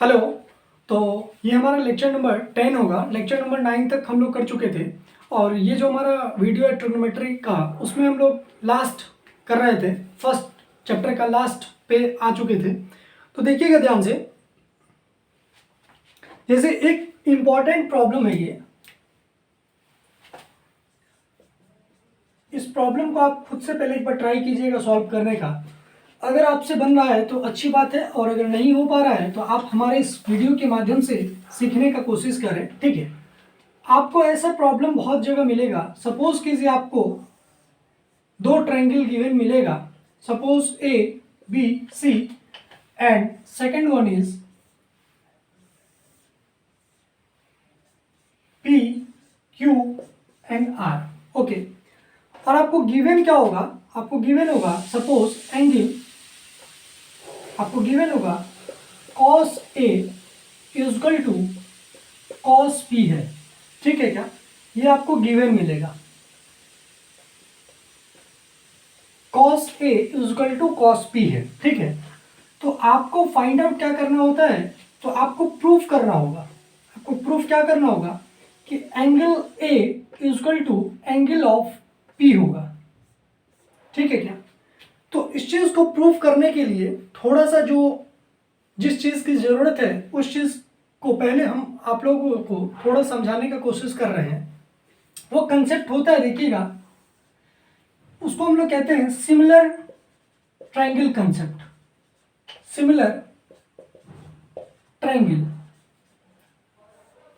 Hello. तो ये हमारा लेक्चर नंबर 10 होगा। लेक्चर नंबर 9 तक हम लोग कर चुके थे और ये जो हमारा वीडियो है ट्रिग्नोमेट्री का, उसमें हम लोग लास्ट कर रहे थे, फर्स्ट चैप्टर का लास्ट पे आ चुके थे। तो देखिएगा ध्यान से, जैसे एक इम्पॉर्टेंट प्रॉब्लम है ये। इस प्रॉब्लम को आप खुद से पहले एक बार ट्राई कीजिएगा सॉल्व करने का। अगर आपसे बन रहा है तो अच्छी बात है, और अगर नहीं हो पा रहा है तो आप हमारे इस वीडियो के माध्यम से सीखने का कोशिश करें, ठीक है। आपको ऐसा प्रॉब्लम बहुत जगह मिलेगा। सपोज कीजिए आपको दो ट्रायंगल गिवन मिलेगा, suppose A B C and second one is P Q and R. Okay, और आपको गिवन क्या होगा? आपको गिवन होगा सपोज एंगल, आपको गिवन होगा cos A is equal to cos P है, ठीक है क्या? ये आपको गिवन मिलेगा, cos A is equal to cos P है, ठीक है। तो आपको फाइंड आउट क्या करना होता है? तो आपको प्रूफ करना होगा। आपको प्रूफ क्या करना होगा कि angle A is equal to angle of P होगा, ठीक है क्या? तो इस चीज को प्रूफ करने के लिए थोड़ा सा जिस चीज की जरूरत है उस चीज को पहले हम आप लोगों को थोड़ा समझाने का कोशिश कर रहे हैं। वो कंसेप्ट होता है, देखिएगा, उसको हम लोग कहते हैं similar triangle concept. Similar triangle,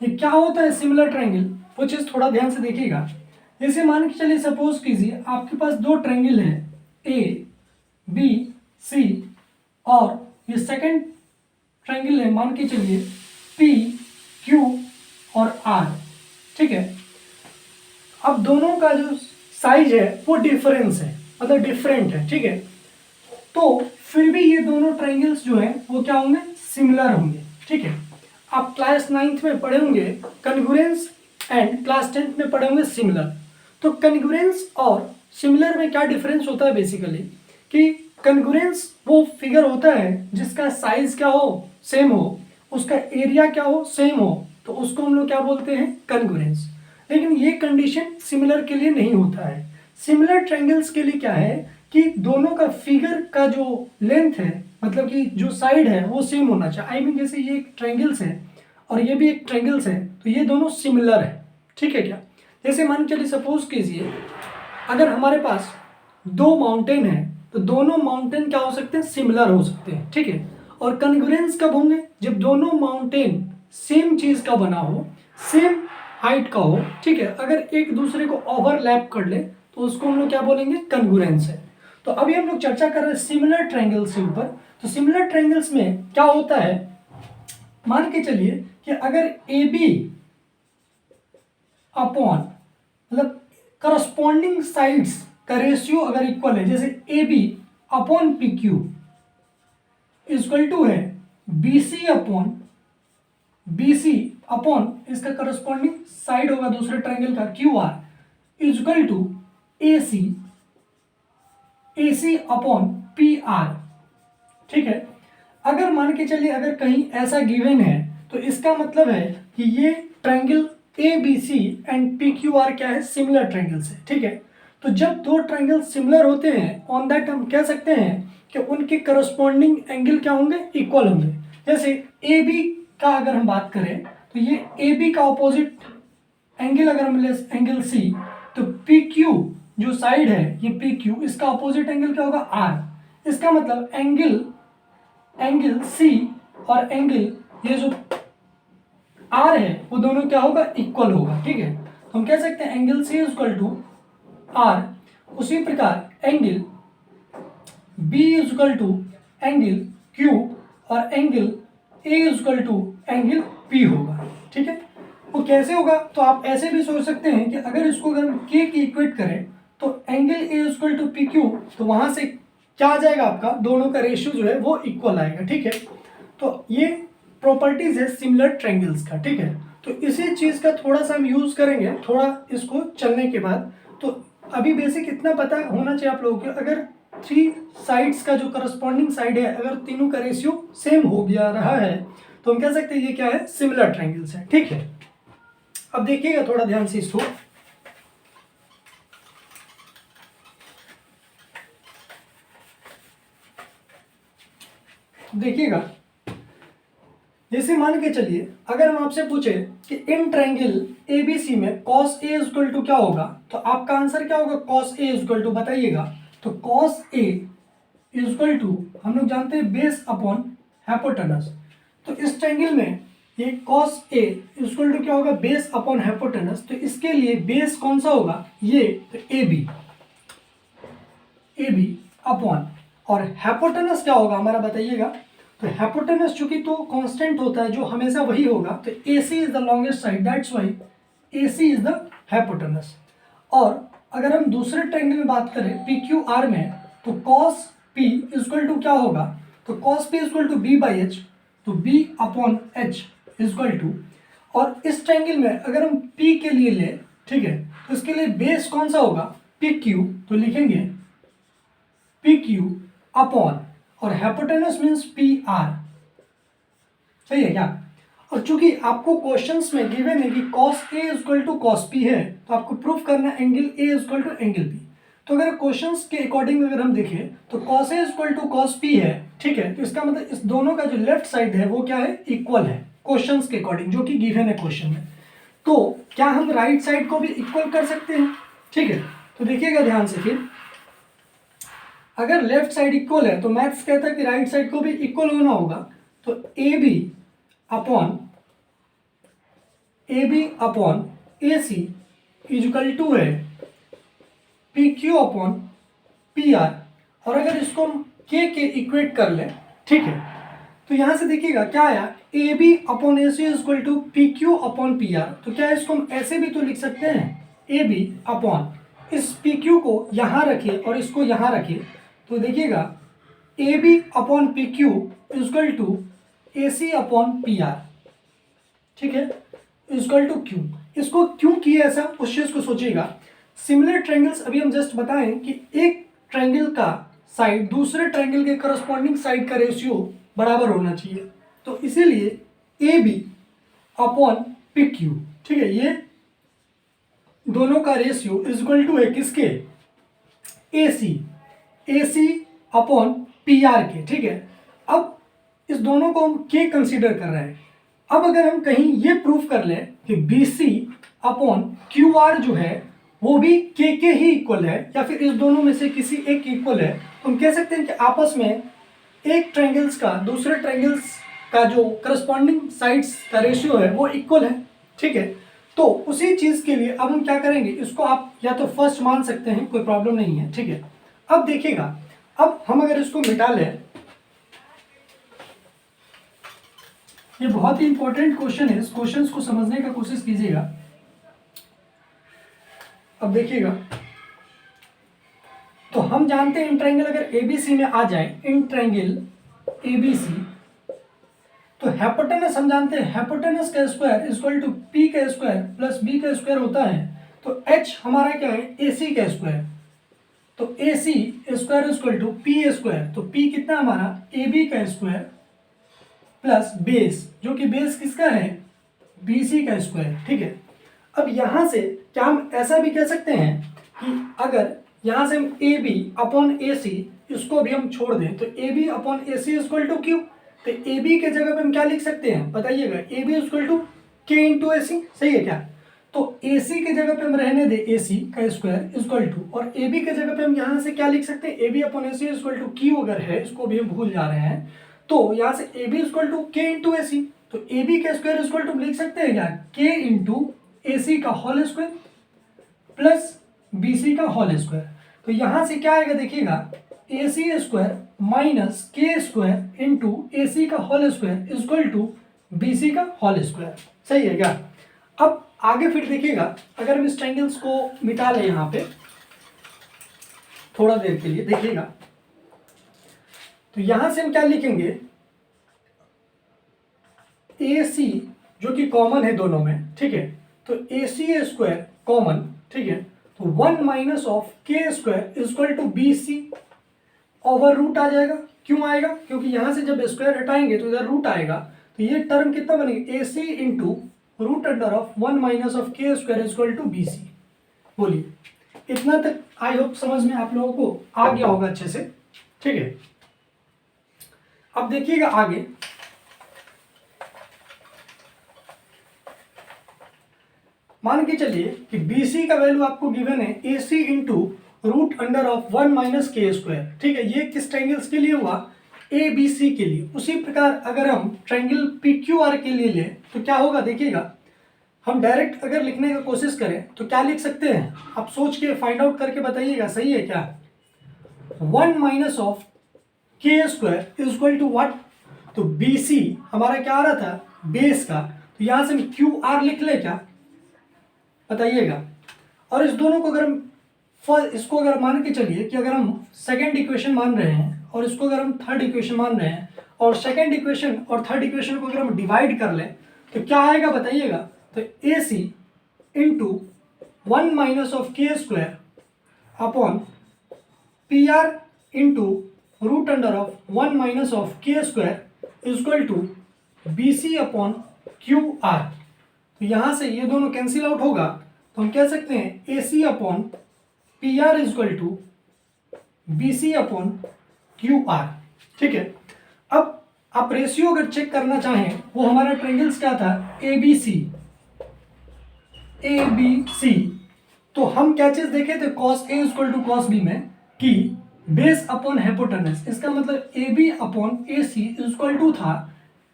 ये क्या होता है सिमिलर ट्रायंगल? वो चीज थोड़ा ध्यान से देखिएगा। जैसे मान के चलिए, सपोज कीजिए आपके पास दो ट्रायंगल है, ए बी सी, और ये सेकंड ट्रायंगल है, मान के चलिए पी क्यू और आर, ठीक है। अब दोनों का जो साइज है वो डिफरेंस है, मतलब डिफरेंट है, ठीक है। तो फिर भी ये दोनों ट्रायंगल्स जो हैं वो क्या होंगे? सिमिलर होंगे, ठीक है। आप क्लास 9th में पढ़े होंगे कन्ग्रुएंस एंड क्लास 10th में पढ़े होंगे सिमिलर। तो कन्ग्रुएंस और सिमिलर में क्या डिफरेंस होता है? बेसिकली कि कन्ग्रुएंस वो फिगर होता है जिसका साइज क्या हो? सेम हो, उसका एरिया क्या हो? सेम हो, तो उसको हम लोग क्या बोलते हैं? कन्ग्रुएंस। लेकिन ये कंडीशन सिमिलर के लिए नहीं होता है। सिमिलर ट्रायंगल्स के लिए क्या है कि दोनों का फिगर का जो लेंथ है, मतलब कि जो साइड है वो सेम होना चाहिए। आई मीन जैसे ये एक ट्रायंगल्स है और ये भी एक ट्रायंगल्स है, तो ये दोनों सिमिलर है, ठीक है क्या? जैसे मान चलिए, सपोज कीजिए अगर हमारे पास दो माउंटेन है तो दोनों माउंटेन क्या हो सकते हैं? सिमिलर हो सकते हैं, ठीक है। और कन्ग्रुएंस कब होंगे? जब दोनों माउंटेन सेम चीज का बना हो, सेम हाइट का हो, ठीक है। अगर एक दूसरे को ओवरलैप कर ले तो उसको हम लोग क्या बोलेंगे? कन्ग्रुएंस है। तो अभी हम लोग चर्चा कर रहे हैं सिमिलर ट्रायंगल्स के ऊपर। तो सिमिलर ट्रायंगल्स में क्या होता है, मान के चलिए कि अगर ए बी अपॉन, मतलब करस्पॉन्डिंग साइड्स का रेशियो अगर इक्वल है, जैसे A B upon P Q equal to है B C upon B C upon इसका करस्पॉन्डिंग साइड होगा दूसरे ट्रायंगल का Q R equal to A C upon P R, ठीक है। अगर मान के चलिए अगर कहीं ऐसा गिवन है तो इसका मतलब है कि ये triangle A B C and P Q R क्या है? सिमिलर ट्रायंगल्स है, ठीक है। तो जब दो ट्रायंगल सिमिलर होते हैं, ऑन दैट हम कह सकते हैं कि उनके करस्पॉन्डिंग एंगल क्या होंगे? इक्वल होंगे। जैसे ए बी का अगर हम बात करें तो ये ए बी का ऑपोजिट एंगल अगर हम ले एंगल सी, तो पी क्यू जो साइड है ये पी क्यू, इसका ऑपोजिट एंगल क्या होगा? आर। इसका मतलब एंगल सी और एंगल ये जो आर है वो दोनों क्या होगा? इक्वल होगा, ठीक है। तो हम कह सकते हैं angle C equal to R. उसी प्रकार angle B equal to angle Q और angle A equal to angle P होगा, ठीक है। वो कैसे होगा? तो आप ऐसे भी सोच सकते हैं कि अगर इसको अगर हम के की इक्वेट करें तो angle A equal to P Q, तो वहां से क्या आ जाएगा? आपका दोनों का रेशियो जो है वो इक्वल आएगा, ठीक है। तो ये प्रॉपर्टीज है सिमिलर ट्रायंगल्स का, ठीक है। तो इसी चीज का थोड़ा सा हम यूज करेंगे थोड़ा इसको चलने के बाद। तो अभी बेसिक इतना पता होना चाहिए आप लोगों को, अगर थ्री साइड्स का जो करस्पॉन्डिंग साइड है, अगर तीनों का रेशियो सेम हो गया रहा है तो हम कह सकते हैं ये क्या है, सिमिलर ट्रायंगल्स है। ठीक है, अब देखिएगा थोड़ा ध्यान से इसको, देखिएगा जैसे मान के चलिए अगर हम आपसे पूछे कि इन ट्रायंगल एबीसी में cos A इक्वल टू क्या होगा, तो आपका आंसर क्या होगा, cos A इक्वल टू बताइएगा। तो cos A इक्वल टू हम लोग जानते हैं बेस अपॉन हाइपोटेनस। तो इस ट्रायंगल में ये cos A इक्वल टू क्या होगा, बेस अपॉन हाइपोटेनस। तो इसके लिए बेस कौन सा होगा, ये तो ए बी अपॉन, और हाइपोटेनस क्या होगा हमारा बताइएगा। तो हाइपोटेनस चूंकि तो कांस्टेंट होता है जो हमेशा वही होगा, तो AC is the longest side, that's why AC is the hypotenuse. और अगर हम दूसरे ट्रायंगल में बात करें PQR में, तो cos P इक्वल टू क्या होगा, तो cos P equal to B by H, तो B upon H equal to, और इस ट्रायंगल में अगर हम P के लिए ले, ठीक है, तो इसके लिए बेस कौन सा होगा, PQ, तो लिखेंगे PQ अपॉन, और हाइपोटेनस मीन्स PR, सही है क्या। और चूंकि आपको क्वेश्चंस में गिवन है कि cos A equal to cos P है, तो आपको प्रूफ करना है angle A equal to angle B। तो अगर क्वेश्चंस के अकॉर्डिंग अगर हम देखें तो cos A equal to cos P है, ठीक है, तो इसका मतलब इस दोनों का जो लेफ्ट साइड है वो क्या है, इक्वल है क्वेश्चंस के अकॉर्डिंग, जो कि गिवन है क्वेश्चन में। तो क्या हम राइट साइड को भी इक्वल कर सकते हैं, ठीक है। तो देखिएगा ध्यान से, फिर अगर लेफ्ट साइड इक्वल है तो मैथ्स कहता है कि राइट साइड को भी इक्वल होना होगा। तो A B upon A C is equal to है P Q upon P R. और अगर इसको हम के इक्वेट कर लें, ठीक है, तो यहां से देखिएगा क्या आया, A B upon A C is equal to P Q upon P R. तो क्या इसको हम ऐसे भी तो लिख सकते हैं, ए बी अपॉन, इस पी क्यू को यहां रखिए और इसको यहां रखिए, तो देखिएगा A B upon P Q is equal to A C upon P R, ठीक है, इजकल टू क्यू। इसको क्यों किया ऐसा, उस चीज को सोचिएगा। सिमिलर ट्रायंगल्स अभी हम जस्ट बताएं कि एक ट्रायंगल का साइड दूसरे ट्रायंगल के करस्पॉन्डिंग साइड का रेशियो बराबर होना चाहिए। तो इसीलिए A B upon P Q, ठीक है, ये दोनों का रेशियो इजकल टू है किसके, ए सी अपॉन पी आर के, ठीक है। अब इस दोनों को हम के कंसीडर कर रहे हैं। अब अगर हम कहीं ये प्रूफ कर लें कि B C upon Q R जो है वो भी के ही इक्वल है, या फिर इस दोनों में से किसी एक इक्वल है, तो हम कह सकते हैं कि आपस में एक ट्रायंगल्स का दूसरे ट्रायंगल्स का जो करस्पॉन्डिंग साइड्स का रेशियो है वो इक्वल है, ठीक है। तो उसी चीज के लिए अब हम क्या करेंगे, इसको आप या तो फर्स्ट मान सकते हैं, कोई प्रॉब्लम नहीं है, ठीक है। अब देखिएगा, अब हम अगर इसको मिटा लें, ये बहुत ही इंपॉर्टेंट क्वेश्चन है, इस क्वेश्चन को समझने का कोशिश कीजिएगा। अब देखिएगा, तो हम जानते हैं इन ट्रायंगल अगर एबीसी में आ जाए, इन ट्रायंगल एबीसी, तो हाइपोटेनस हम जानते हैं, हाइपोटेनस का स्क्वायर इक्वल टू पी का स्क्वायर प्लस बी का स्क्वायर होता है। तो एच हमारा क्या है, ए सी का स्क्वायर, तो A C square equal to P square. तो पी कितना हमारा, ए बी का स्क्वायर प्लस बेस, जो कि बेस किसका है, बी सी का स्क्वायर, ठीक है। अब यहां से क्या हम ऐसा भी कह सकते हैं कि अगर यहां से हम ए बी अपॉन ए सी इसको भी हम छोड़ दें, तो A B upon A C equal to Q. तो ए बी के जगह पे हम क्या लिख सकते हैं बताइएगा, ए B equal to K into A सी, सही है क्या। तो ए सी के जगह पे हम रहने दें ए सी का स्क्वायर इक्वल टू, और ए बी के जगह पे हम यहाँ से क्या लिख सकते हैं, A B upon A C equal to Q अगर है, इसको भी हम भूल जा रहे हैं, तो यहाँ से A B equal to K into A C. तो ए बी का स्क्वायर इक्वल टू लिख सकते हैं क्या, के इंटू ए सी का whole square plus B C का होल स्क्वायर। तो यहां से क्या आएगा देखिएगा, A C square minus K square into A C का whole square equal to B C का होल स्क्वायर, सही है क्या। अब आगे फिर देखिएगा, अगर हम इस ट्रायंगल्स को मिटा लें यहाँ पे थोड़ा देर के लिए, देखिएगा, तो यहां से हम क्या लिखेंगे, ए सी जो कि कॉमन है दोनों में, ठीक है, तो ए सी स्क्वायर कॉमन, ठीक है, तो 1 minus of K square equal to B C over root आ जाएगा। क्यों आएगा, क्योंकि यहां से जब स्क्वायर हटाएंगे तो इधर रूट आएगा, तो ये टर्म कितना बनेगा, A C into root under of 1 minus of K square equal to B C. बोलिए, इतना तक आई होप समझ में आप लोगों को आ गया होगा अच्छे से, ठीक है। अब देखिएगा आगे, मान के चलिए कि BC का वैल्यू आपको गिवन है AC into root under of 1 minus K square, ठीक है। ये किस ट्रायंगल्स के लिए हुआ, ABC के लिए। उसी प्रकार अगर हम ट्रायंगल PQR के लिए लें तो क्या होगा, देखिएगा। हम डायरेक्ट अगर लिखने की कोशिश करें तो क्या लिख सकते हैं, आप सोच के फाइंड आउट करके बताइएगा, सही है क्या। 1 minus of K square is equal to what, तो BC हमारा क्या आ रहा था, बेस का, तो यहां से हम QR लिख ले क्या, बताइएगा। और इस दोनों को अगर हम इसको अगर मान के चलिए कि अगर हम सेकेंड इक्वेशन मान रहे हैं और इसको अगर हम थर्ड इक्वेशन मान रहे हैं और सेकेंड इक्वेशन और थर्ड इक्वेशन को अगर हम डिवाइड कर लें तो क्या आएगा बताइएगा। तो AC into 1 minus of K square upon PR into root under of 1 minus of K square is equal to BC upon QR। तो यहाँ से ये दोनों कैंसिल आउट होगा, तो हम कह सकते हैं AC upon PR is equal to BC upon QR, ठीक है। अब आप रेशियो अगर चेक करना चाहें, वो हमारा ट्रायंगल्स क्या था, ABC, तो हम क्या चीज देखे थे cos A equal to cos B में कि बेस अपॉन हाइपोटेनस, इसका मतलब AB upon AC equal to था,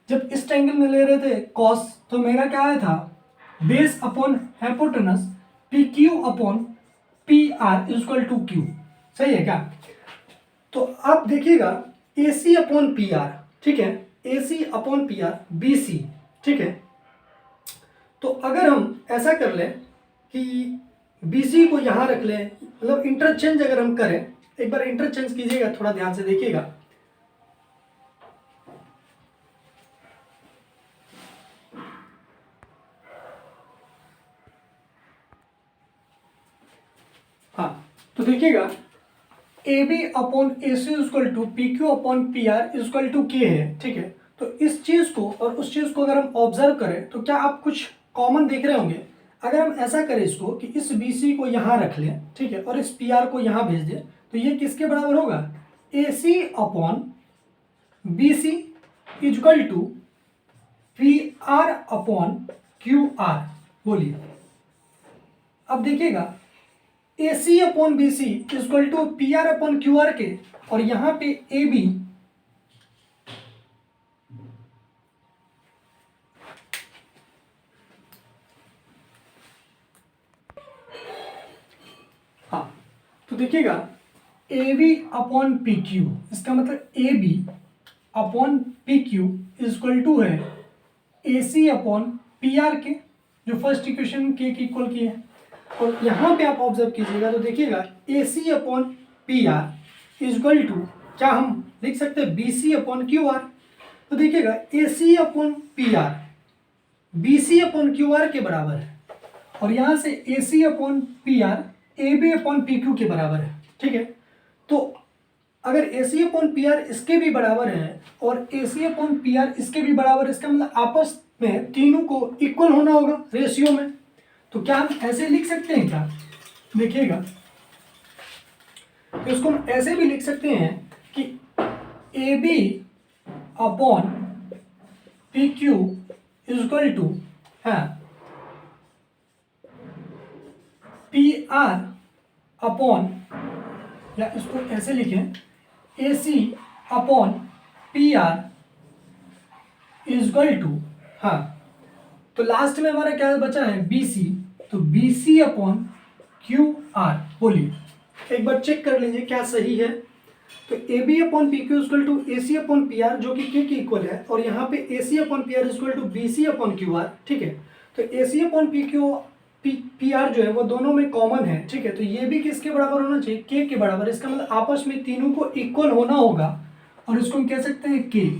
जब इस ट्रायंगल में ले रहे थे cos, तो मेरा क्या आया था, base upon hypotenuse PQ upon PR equal to Q, सही है क्या। तो आप देखिएगा AC अपॉन PR, ठीक है, AC अपॉन PR BC, ठीक है। तो अगर हम ऐसा कर लें कि BC को यहाँ रख लें, मतलब इंटरचेंज अगर हम करें, एक बार इंटरचेंज कीजिएगा, थोड़ा ध्यान से देखिएगा। हाँ, तो देखिएगा AB upon AC equal to PQ upon PR equal to K है, ठीक है। तो इस चीज को और उस चीज को अगर हम ऑब्जर्व करें तो क्या आप कुछ कॉमन देख रहे होंगे। अगर हम ऐसा करें इसको कि इस BC को यहाँ रख लें, ठीक है, और इस PR को यहाँ भेज दें, तो ये किसके बराबर होगा, AC upon BC equal to PR upon QR। बोलिए, अब देखिएगा AC upon BC equal to PR upon QR के, और यहाँ पे AB हाँ, तो देखिएगा AB अपॉन PQ, इसका मतलब AB upon PQ equal to है AC अपॉन PR के, जो फर्स्ट इक्वेशन के इक्वल की है। और यहाँ पे आप ऑब्जर्व कीजिएगा तो देखिएगा AC upon PR equal to क्या हम लिख सकते हैं, BC अपॉन QR। तो देखिएगा AC upon PR BC upon QR के बराबर है, और यहाँ से AC upon PR AB upon PQ के बराबर है, ठीक है। तो अगर AC अपॉन PR इसके भी बराबर है और AC अपॉन PR इसके भी बराबर है, इसका मतलब आपस में तीनों को इक्वल होना होगा रेशियो में। तो क्या हम ऐसे लिख सकते हैं क्या, देखिएगा, तो इसको हम ऐसे भी लिख सकते हैं कि AB upon PQ equal to है PR अपॉन, या इसको ऐसे लिखें AC upon PR equal to, हाँ, तो लास्ट में हमारा क्या बचा है, BC, तो BC अपॉन QR। बोलिए, एक बार चेक कर लीजिए क्या सही है। तो AB upon PQ equal to AC upon PR, जो कि K के इक्वल है, और यहाँ पे AC upon PR equal to BC upon QR, ठीक है। तो AC अपॉन PR जो है वो दोनों में कॉमन है, ठीक है। तो ये भी किसके बराबर होना चाहिए, K के बराबर। इसका मतलब आपस में तीनों को इक्वल होना होगा, और इसको हम कह सकते हैं K।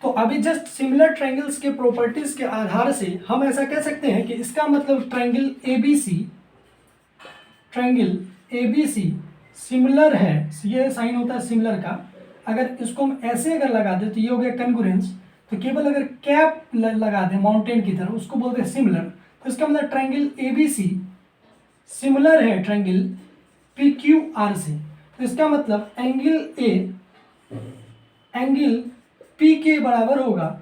तो अभी जस्ट सिमिलर ट्रायंगल्स के प्रॉपर्टीज के आधार से हम ऐसा कह सकते हैं कि इसका मतलब ट्रायंगल ABC सिमिलर है, ये साइन होता है सिमिलर का। अगर इसको हम ऐसे अगर लगा दे तो ये हो गया कॉन्ग्रुएंस, तो केवल अगर कैप लगा दें माउंटेन की तरह उसको बोलते हैं सिमिलर। तो इसका मतलब ट्रायंगल ABC सिमिलर है ट्रायंगल PQR से। तो इसका मतलब एंगल A एंगल P के बराबर होगा,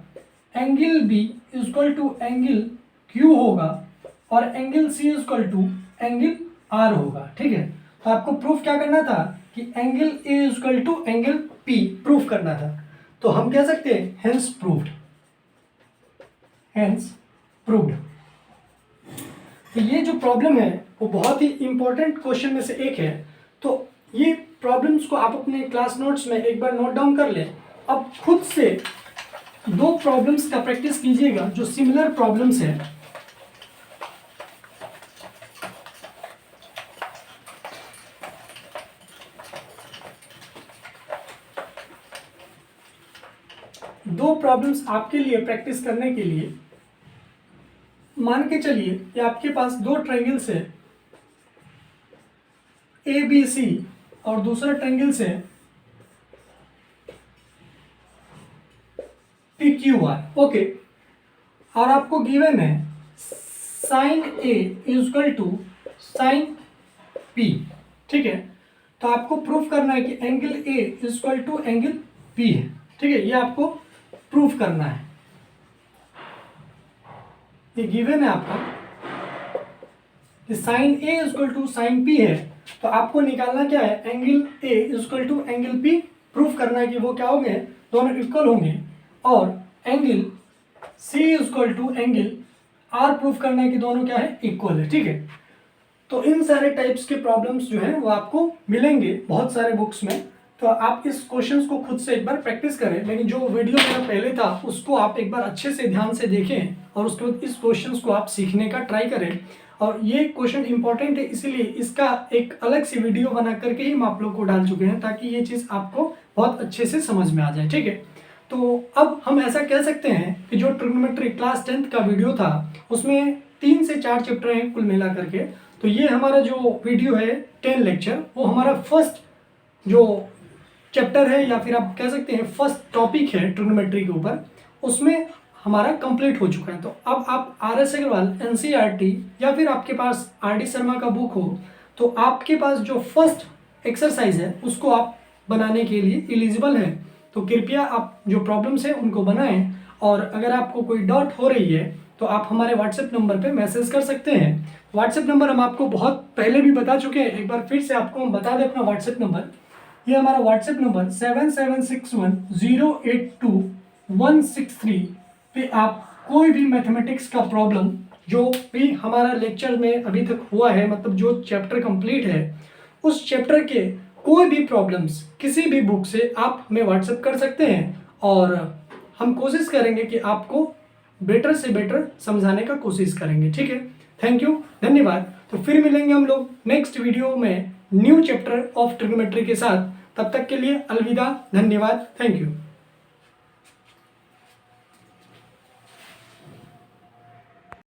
angle B equal to angle Q होगा और angle C equal to angle R होगा। ठीक है, तो आपको प्रूफ क्या करना था कि angle A equal to angle P proof करना था। तो हम कह सकते हैं हेंस प्रूव्ड, हेंस प्रूव्ड। तो ये जो प्रॉब्लम है वो बहुत ही इंपॉर्टेंट क्वेश्चन में से एक है। तो ये प्रॉब्लम्स को आप अपने क्लास नोट्स में एक बार नोट डाउन कर लें। अब खुद से दो प्रॉब्लम्स का प्रैक्टिस कीजिएगा जो सिमिलर प्रॉब्लम्स है। दो प्रॉब्लम्स आपके लिए प्रैक्टिस करने के लिए मान के चलिए कि आपके पास दो ट्रायंगल्स है ABC और दूसरा ट्रायंगल्स है PQR। ओके, और आपको गिवन है sine A equal to sine P। ठीक है, तो आपको प्रूफ करना है कि angle A equal to angle P है। ठीक है, ये आपको प्रूफ करना है। ये गिवन है आपका कि sine A equal to sine P है, तो आपको निकालना क्या है, angle A equal to angle P proof करना है कि वो क्या होंगे, दोनों इक्वल होंगे, और angle C equal to angle R proof करना है कि दोनों क्या है, इक्वल है। ठीक है, तो इन सारे टाइप्स के प्रॉब्लम्स जो हैं वो आपको मिलेंगे बहुत सारे बुक्स में। तो आप इस क्वेश्चंस को खुद से एक बार प्रैक्टिस करें, लेकिन जो वीडियो मेरा पहले था उसको आप एक बार अच्छे से ध्यान से देखें और उसके बाद इस क्वेश्चंस को आप सीखने का ट्राई करें। और ये क्वेश्चन इंपॉर्टेंट है, इसीलिए इसका एक अलग सी वीडियो बना करके ही हम आप लोग को डाल चुके हैं ताकि ये चीज़ आपको बहुत अच्छे से समझ में आ जाए। ठीक है, तो अब हम ऐसा कह सकते हैं कि जो ट्रिग्नोमेट्री क्लास 10th का वीडियो था उसमें 3 से 4 चैप्टर हैं कुल मिला करके। तो ये हमारा जो वीडियो है 10 लेक्चर, वो हमारा फर्स्ट जो चैप्टर है या फिर आप कह सकते हैं फर्स्ट टॉपिक है ट्रिग्नोमेट्री के ऊपर, उसमें हमारा कंप्लीट हो चुका है। तो अब आप RS अग्रवाल NCERT या फिर आपके पास RD शर्मा का बुक हो तो आपके पास जो फर्स्ट एक्सरसाइज है उसको आप बनाने के लिए एलिजिबल है। तो कृपया आप जो प्रॉब्लम्स हैं उनको बनाएं, और अगर आपको कोई डाउट हो रही है तो आप हमारे व्हाट्सएप नंबर पे मैसेज कर सकते हैं। व्हाट्सएप नंबर हम आपको बहुत पहले भी बता चुके हैं, एक बार फिर से आपको हम बता दें अपना व्हाट्सएप नंबर। ये हमारा व्हाट्सएप नंबर 7761082163 पे आप कोई भी मैथमेटिक्स का प्रॉब्लम जो भी हमारा लेक्चर में अभी तक हुआ है, मतलब जो चैप्टर कंप्लीट है उस चैप्टर के कोई भी प्रॉब्लम्स किसी भी बुक से आप हमें व्हाट्सएप कर सकते हैं, और हम कोशिश करेंगे कि आपको बेटर से बेटर समझाने का कोशिश करेंगे। ठीक है, थैंक यू, धन्यवाद। तो फिर मिलेंगे हम लोग नेक्स्ट वीडियो में न्यू चैप्टर ऑफ ट्रिग्नोमेट्री के साथ। तब तक के लिए अलविदा, धन्यवाद, थैंक यू।